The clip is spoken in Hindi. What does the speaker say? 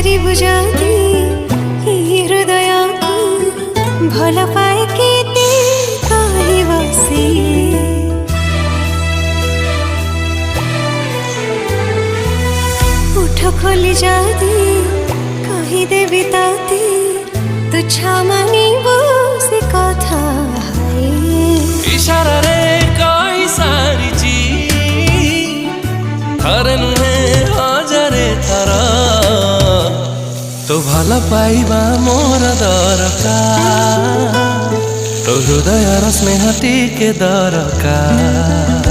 पचारिबु जदि हृदय भल पाए केते कहबो सिए उठ खोली जदि कहिदेबि ताते तुच्छा मानिबो से कथा इशारा रे कही सारिची थरे नुहे हजारे थर तो भल पाइबा मोर दरकार तो हृदयर स्नेह टिके दरकार।